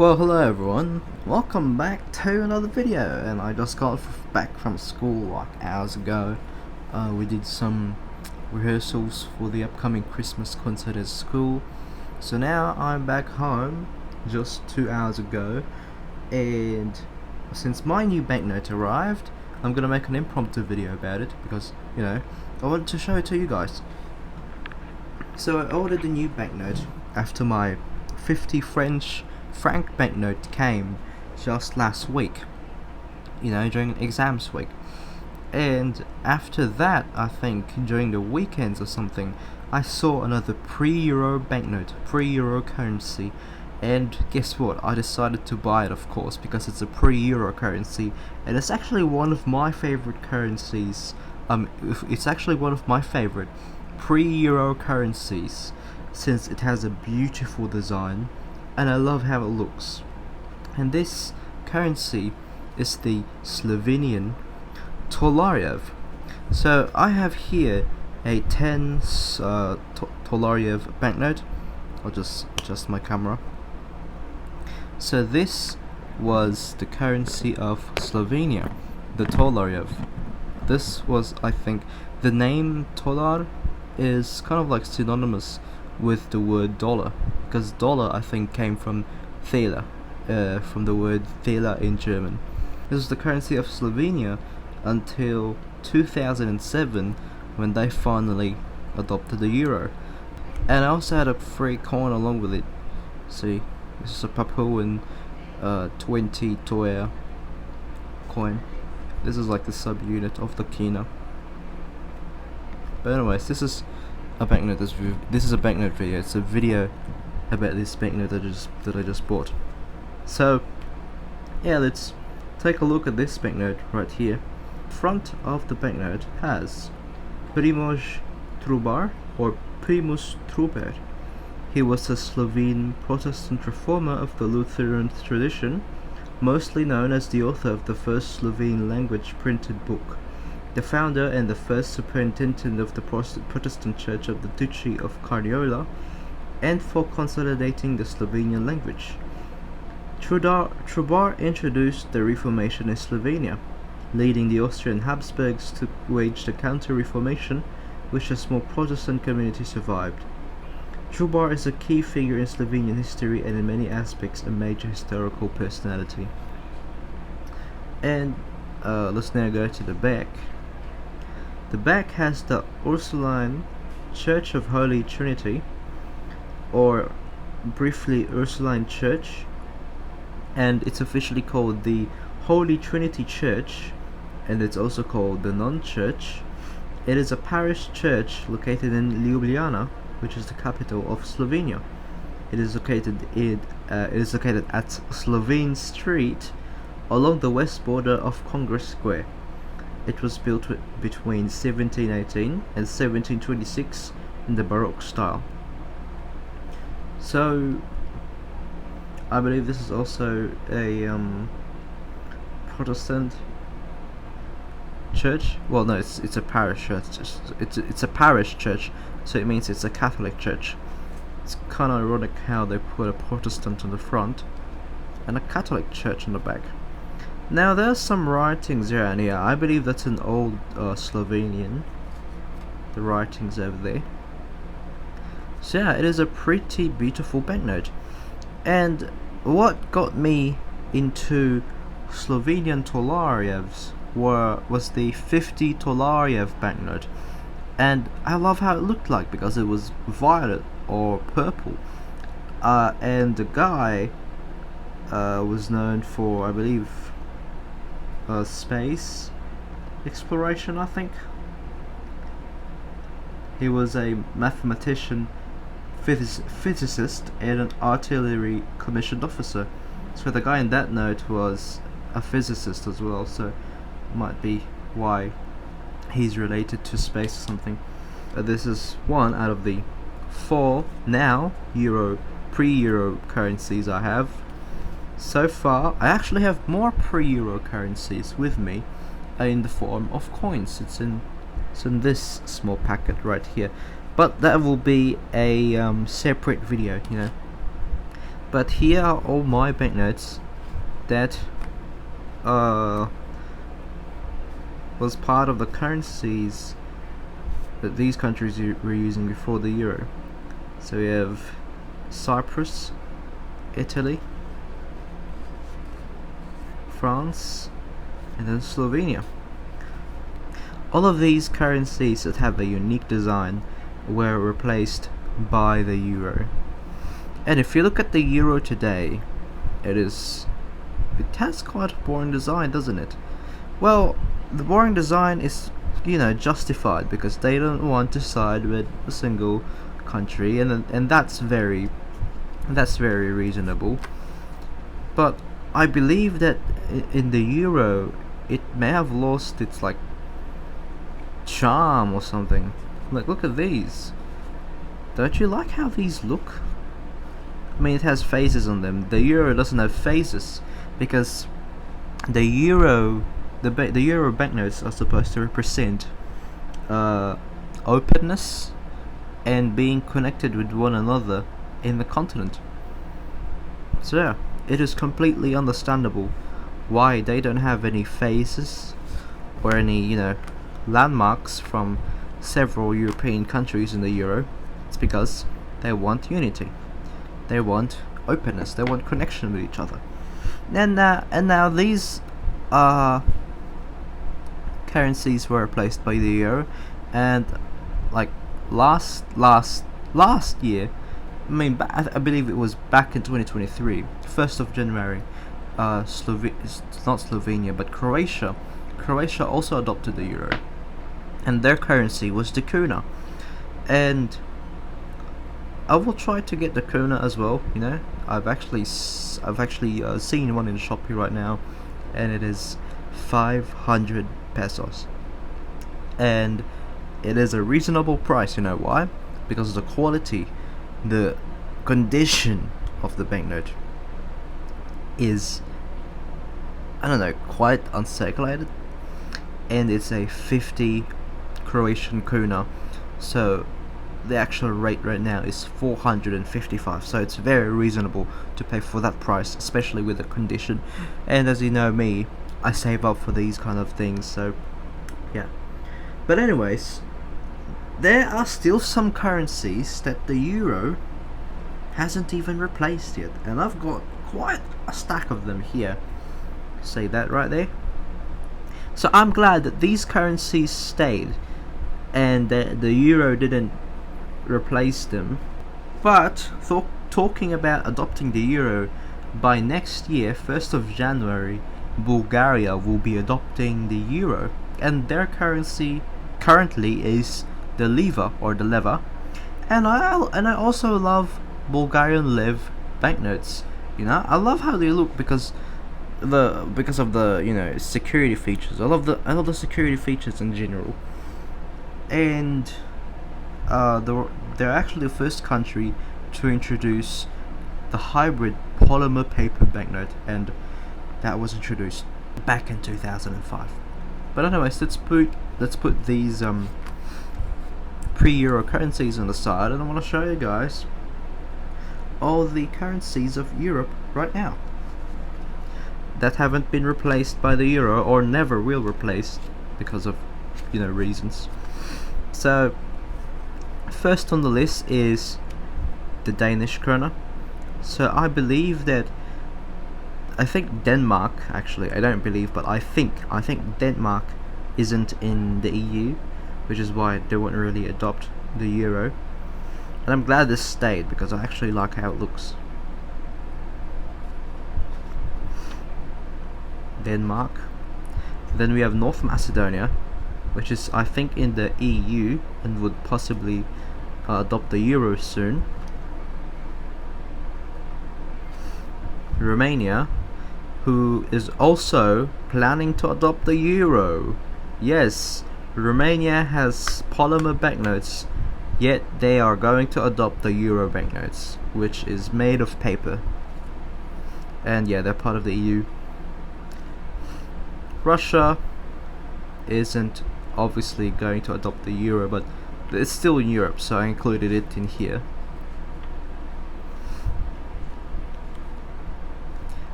Well, hello everyone, welcome back to another video, and I just got back from school like hours ago. We did some rehearsals for the upcoming Christmas concert at school, so now I'm back home just 2 hours ago, and since my new banknote arrived, I'm gonna make an impromptu video about it because, you know, I wanted to show it to you guys. So I ordered a new banknote after my 50 French franc banknote came just last week, you know, during exams week. And after that, I think during the weekends or something, I saw another pre-Euro banknote, pre-Euro currency, and guess what? I decided to buy it, of course, because it's a pre-Euro currency, and it's actually one of my favorite currencies. It's actually one of my favorite pre-Euro currencies, since it has a beautiful design and I love how it looks. And this currency is the Slovenian Tolarjev. So I have here a 10 Tolarjev banknote. I'll just adjust my camera. So this was the currency of Slovenia, the Tolarjev. This was, I think, the name Tolar is kind of like synonymous with the word dollar, because dollar, I think, came from Thaler, from the word Thaler in German. This was the currency of Slovenia until 2007, when they finally adopted the euro. And I also had a free coin along with it. See, this is a Papuan 20 Toea coin. This is like the subunit of the kina. But anyways, this is a banknote. This is a banknote video. It's a video about this banknote that I just bought. So yeah, let's take a look at this banknote right here. Front of the banknote has Primož Trubar, or Primus Trubar. He was a Slovene Protestant reformer of the Lutheran tradition, mostly known as the author of the first Slovene language printed book, the founder and the first superintendent of the Protestant Church of the Duchy of Cardiola, and for consolidating the Slovenian language. Trubar introduced the Reformation in Slovenia, leading the Austrian Habsburgs to wage the Counter-Reformation, which a small Protestant community survived. Trubar is a key figure in Slovenian history and in many aspects a major historical personality. And let's now go to the back. The back has the Ursuline Church of Holy Trinity, or briefly Ursuline Church, and it's officially called the Holy Trinity Church, and it's also called the Nun Church. It is a parish church located in Ljubljana, which is the capital of Slovenia. It is located at Slovene Street, along the west border of Congress Square. It was built between 1718 and 1726 in the Baroque style. So I believe this is also a Protestant church. Well, no, it's a parish church. It's a parish church, so it means it's a Catholic church. It's kind of ironic how they put a Protestant on the front and a Catholic church on the back. Now there's some writings around here. I believe that's an old Slovenian, the writings over there. So yeah, it is a pretty beautiful banknote. And what got me into Slovenian Tolarjevs was the 50 Tolarjev banknote. And I love how it looked like, because it was violet or purple. And the guy was known for, I believe, space exploration, I think. He was a mathematician, physicist, and an artillery commissioned officer. So the guy in that note was a physicist as well, so might be why he's related to space or something. This is one out of the 4 now pre-Euro currencies I have. So far, I actually have more pre-Euro currencies with me in the form of coins. It's in this small packet right here. But that will be a separate video, you know. But here are all my banknotes that was part of the currencies that these countries were using before the euro. So we have Cyprus, Italy, France, and then Slovenia. All of these currencies that have a unique design were replaced by the euro. And if you look at the euro today, it has quite a boring design, doesn't it? Well, the boring design is, justified because they don't want to side with a single country, and that's very reasonable. But I believe that in the euro, it may have lost its charm or something. Look at these. Don't you like how these look? I mean, it has faces on them. The euro doesn't have faces because the euro banknotes are supposed to represent openness and being connected with one another in the continent. So yeah, it is completely understandable why they don't have any faces or any, landmarks from several European countries in the euro. It's because they want unity, they want openness, they want connection with each other. And now these currencies were replaced by the euro, and last year, I believe it was back in 2023, 1st of January, it's not Slovenia but Croatia also adopted the euro, and their currency was the kuna. And I will try to get the kuna as well. I've actually seen one in the shop here right now, and it is 500 pesos, and it is a reasonable price. You know why? Because of the quality, the condition of the banknote is, I don't know, quite uncirculated, and it's a 50 Croatian kuna, so the actual rate right now is 455, so it's very reasonable to pay for that price, especially with the condition. And as you know me, I save up for these kind of things, so yeah. But anyways, there are still some currencies that the euro hasn't even replaced yet, and I've got quite a stack of them here. Say that right there. So I'm glad that these currencies stayed and the euro didn't replace them. But talking about adopting the euro, by next year, 1st of January, Bulgaria will be adopting the euro, and their currency currently is the leva, or the leva. And I also love Bulgarian lev banknotes. I love how they look because of the security features. I love the security features in general. And they're actually the first country to introduce the hybrid polymer paper banknote, and that was introduced back in 2005. But anyways, let's put these pre-Euro currencies on the side, and I want to show you guys all the currencies of Europe right now that haven't been replaced by the euro, or never will replace because of reasons. So first on the list is the Danish krone. So I think Denmark, actually I don't believe, but I think Denmark isn't in the EU, which is why they won't really adopt the euro. And I'm glad this stayed because I actually like how it looks. Denmark. Then we have North Macedonia, which is I think in the EU and would possibly adopt the euro soon. Romania, who is also planning to adopt the euro. Yes, Romania has polymer banknotes, yet they are going to adopt the euro banknotes, which is made of paper. And yeah, they're part of the EU. Russia isn't obviously going to adopt the euro, but it's still in Europe, so I included it in here.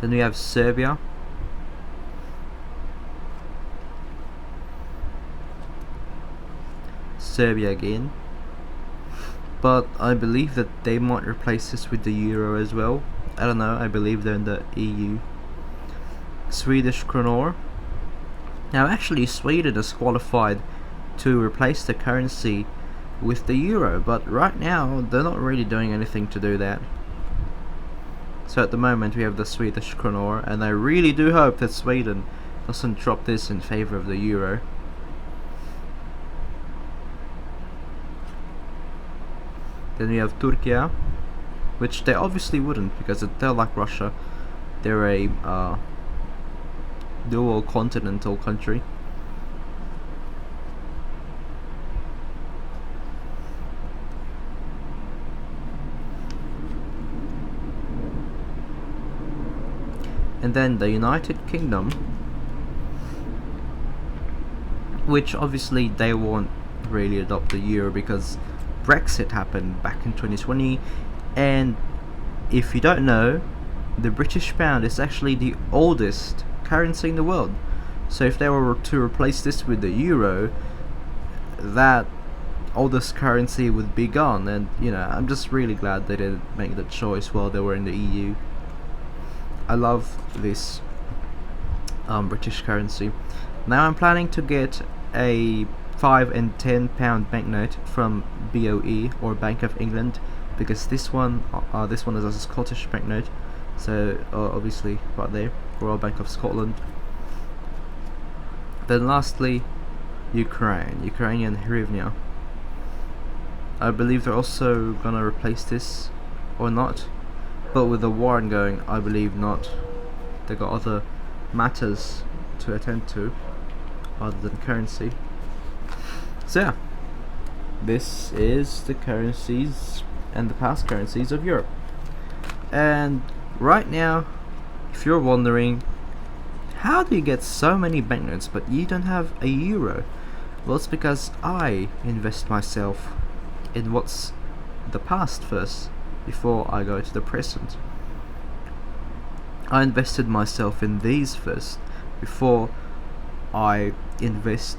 Then we have Serbia. Serbia again. But I believe that they might replace this with the euro as well. I don't know, I believe they're in the EU. Swedish kronor. Now actually Sweden is qualified to replace the currency with the euro, but right now they're not really doing anything to do that. So at the moment we have the Swedish kronor, and I really do hope that Sweden doesn't drop this in favor of the euro. Then we have Turkey, which they obviously wouldn't, because they're like Russia. They're a dual continental country. And then the United Kingdom, which obviously they won't really adopt the euro because Brexit happened back in 2020, and if you don't know, the British pound is actually the oldest currency in the world. So if they were to replace this with the euro, that oldest currency would be gone. And you know, I'm just really glad they didn't make that choice while they were in the EU. I love this British currency. Now I'm planning to get a 5 and 10 pound banknote from BOE, or Bank of England, because this one is a Scottish banknote. So obviously right there, Royal Bank of Scotland. Then lastly, Ukrainian hryvnia. I believe they're also gonna replace this, or not. But with the war ongoing, I believe not. They got other matters to attend to other than currency. So yeah, this is the currencies and the past currencies of Europe. And right now, if you're wondering, how do you get so many banknotes but you don't have a euro? Well, it's because I invest myself in what's the past first, before I go to the present. I invested myself in these first, before I invest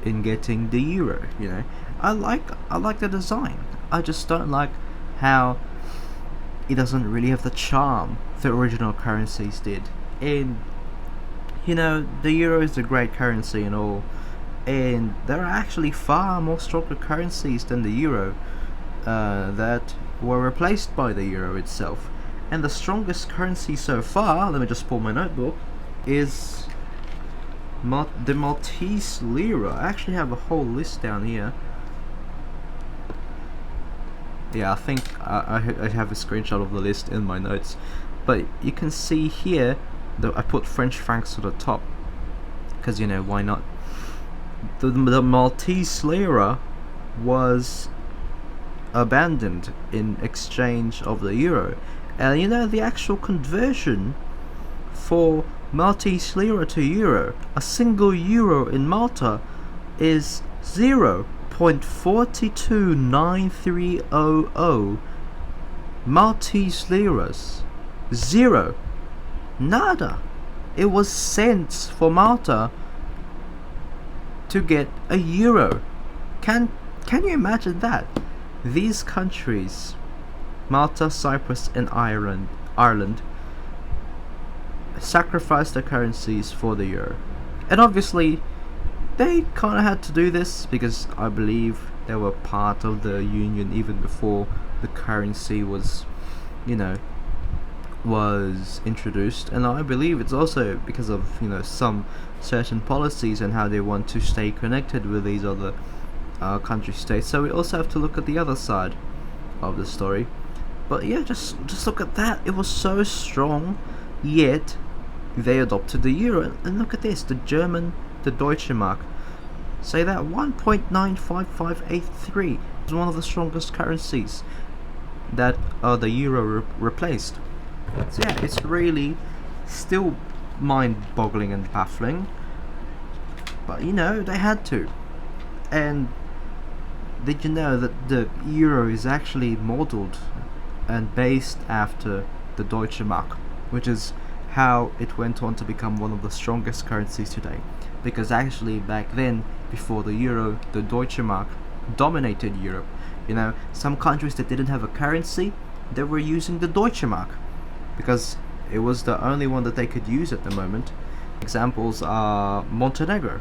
in getting the euro. You know, I like the design. I just don't like how it doesn't really have the charm the original currencies did. And you know, the euro is a great currency and all, and there are actually far more stronger currencies than the euro that were replaced by the euro itself. And the strongest currency so far, let me just pull my notebook, is the Maltese lira. I actually have a whole list down here. Yeah, I think I have a screenshot of the list in my notes. But you can see here that I put French francs to the top, because you know, why not? The Maltese lira was abandoned in exchange of the euro, and you know, the actual conversion for Maltese lira to euro, a single euro in Malta is 0.429300 Maltese liras. Zero. Nada. It was cents for Malta to get a euro. Can you imagine that? These countries, Malta, Cyprus and Ireland, sacrificed their currencies for the euro. And obviously they kind of had to do this because I believe they were part of the union even before the currency was, you know, was introduced. And I believe it's also because of, you know, some certain policies and how they want to stay connected with these other country states. So we also have to look at the other side of the story. But yeah, just look at that. It was so strong, yet they adopted the euro. And look at this, the Deutsche Mark. Say that 1.95583 is one of the strongest currencies that the euro replaced. So yeah, it's really still mind-boggling and baffling, but you know, they had to. And did you know that the euro is actually modeled and based after the Deutsche Mark, which is how it went on to become one of the strongest currencies today. Because actually back then, before the euro, the Deutsche Mark dominated Europe. You know, some countries that didn't have a currency, they were using the Deutsche Mark because it was the only one that they could use at the moment. Examples are Montenegro.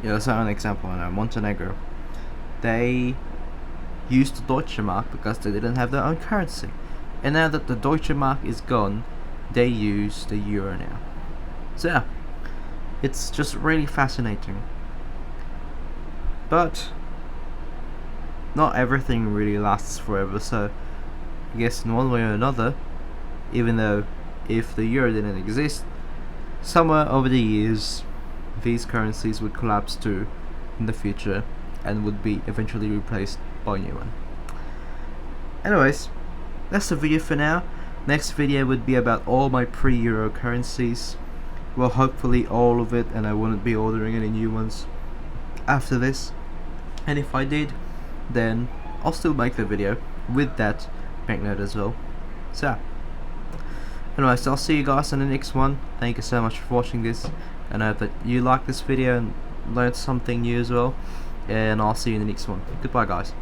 Yeah, that's not an example. I know Montenegro. They used the Deutsche Mark because they didn't have their own currency, and now that the Deutsche Mark is gone, they use the euro now. So yeah, it's just really fascinating. But not everything really lasts forever, so I guess in one way or another, even though if the euro didn't exist, somewhere over the years these currencies would collapse too in the future and would be eventually replaced by a new one. Anyways, that's the video for now. Next video would be about all my pre-Euro currencies. Well, hopefully all of it, and I wouldn't be ordering any new ones after this. And if I did, then I'll still make the video with that banknote as well. So anyways, I'll see you guys in the next one. Thank you so much for watching this, and I hope that you liked this video and learned something new as well. And I'll see you in the next one. Goodbye, guys.